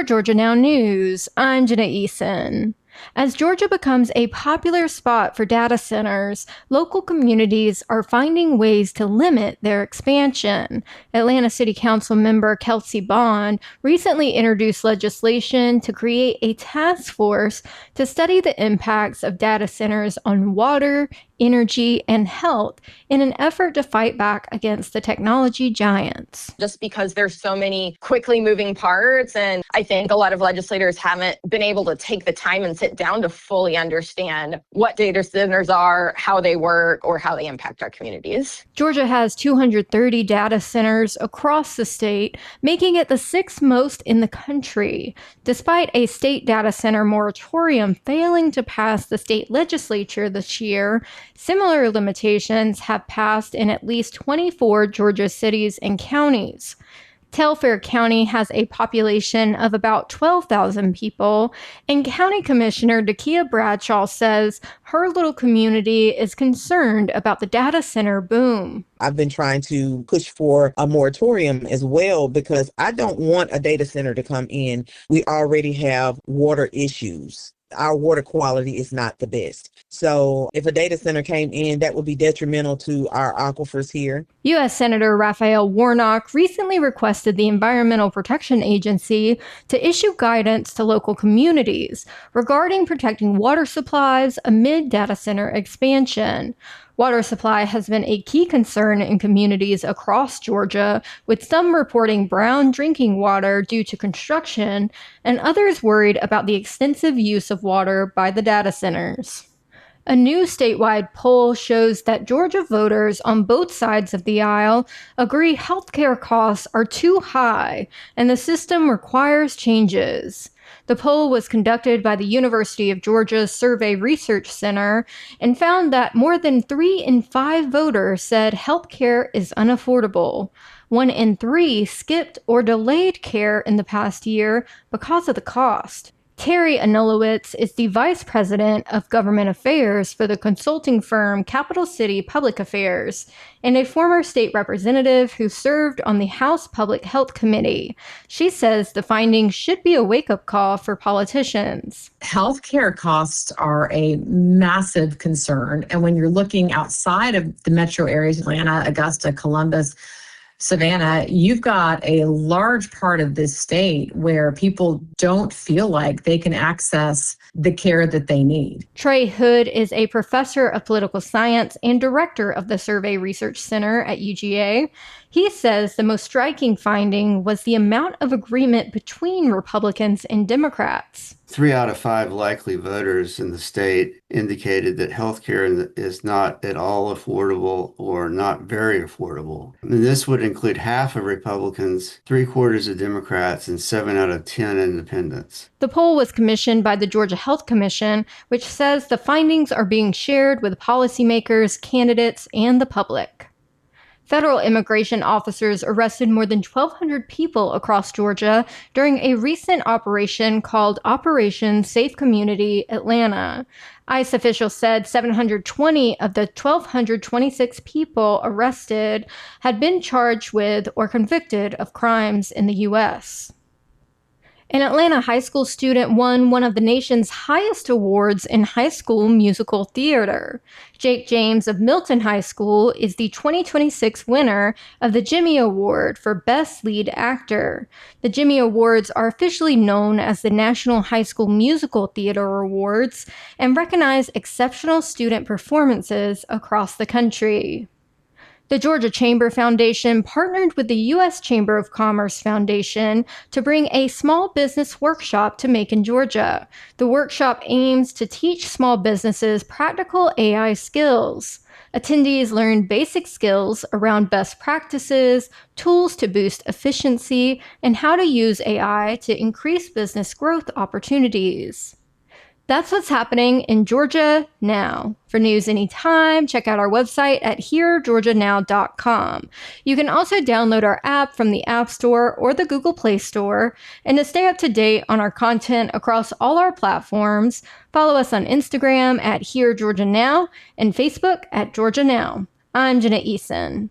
Georgia Now News, I'm Jenna Eason. As Georgia becomes a popular spot for data centers, local communities are finding ways to limit their expansion. Atlanta City Council member Kelsey Bond recently introduced legislation to create a task force to study the impacts of data centers on water, energy, and health in an effort to fight back against the technology giants. Just because there's so many quickly moving parts, and I think a lot of legislators haven't been able to take the time and sit down to fully understand what data centers are, how they work, or how they impact our communities. Georgia has 230 data centers across the state, making it the sixth most in the country. Despite a state data center moratorium failing to pass the state legislature this year, similar limitations have passed in at least 24 Georgia cities and counties. Telfair County has a population of about 12,000 people, and County Commissioner Dakia Bradshaw says her little community is concerned about the data center boom. I've been trying to push for a moratorium as well because I don't want a data center to come in. We already have water issues. Our water quality is not the best. So if a data center came in, that would be detrimental to our aquifers here. U.S. Senator Raphael Warnock recently requested the Environmental Protection Agency to issue guidance to local communities regarding protecting water supplies amid data center expansion. Water supply has been a key concern in communities across Georgia, with some reporting brown drinking water due to construction and others worried about the extensive use of water by the data centers. A new statewide poll shows that Georgia voters on both sides of the aisle agree healthcare costs are too high and the system requires changes. The poll was conducted by the University of Georgia's Survey Research Center and found that more than 3 in 5 voters said healthcare is unaffordable. 1 in 3 skipped or delayed care in the past year because of the cost. Terry Anulowitz is the Vice President of Government Affairs for the consulting firm Capital City Public Affairs and a former state representative who served on the House Public Health Committee. She says the findings should be a wake-up call for politicians. Healthcare costs are a massive concern. And when you're looking outside of the metro areas, Atlanta, Augusta, Columbus, Savannah, you've got a large part of this state where people don't feel like they can access the care that they need. Trey Hood is a professor of political science and director of the Survey Research Center at UGA. He says the most striking finding was the amount of agreement between Republicans and Democrats. 3 out of 5 likely voters in the state indicated that healthcare is not at all affordable or not very affordable. And this would include half of Republicans, 3/4 of Democrats, and 7 out of 10 independents. The poll was commissioned by the Georgia Health Commission, which says the findings are being shared with policymakers, candidates, and the public. Federal immigration officers arrested more than 1,200 people across Georgia during a recent operation called Operation Safe Community Atlanta. ICE officials said 720 of the 1,226 people arrested had been charged with or convicted of crimes in the U.S. An Atlanta high school student won one of the nation's highest awards in high school musical theater. Jake James of Milton High School is the 2026 winner of the Jimmy Award for Best Lead Actor. The Jimmy Awards are officially known as the National High School Musical Theater Awards and recognize exceptional student performances across the country. The Georgia Chamber Foundation partnered with the U.S. Chamber of Commerce Foundation to bring a small business workshop to Macon, Georgia. The workshop aims to teach small businesses practical AI skills. Attendees learned basic skills around best practices, tools to boost efficiency, and how to use AI to increase business growth opportunities. That's what's happening in Georgia now. For news anytime, check out our website at heargeorgianow.com. You can also download our app from the App Store or the Google Play Store. And to stay up to date on our content across all our platforms, follow us on Instagram at heargeorgianow and Facebook at Georgia Now. I'm Jenna Eason.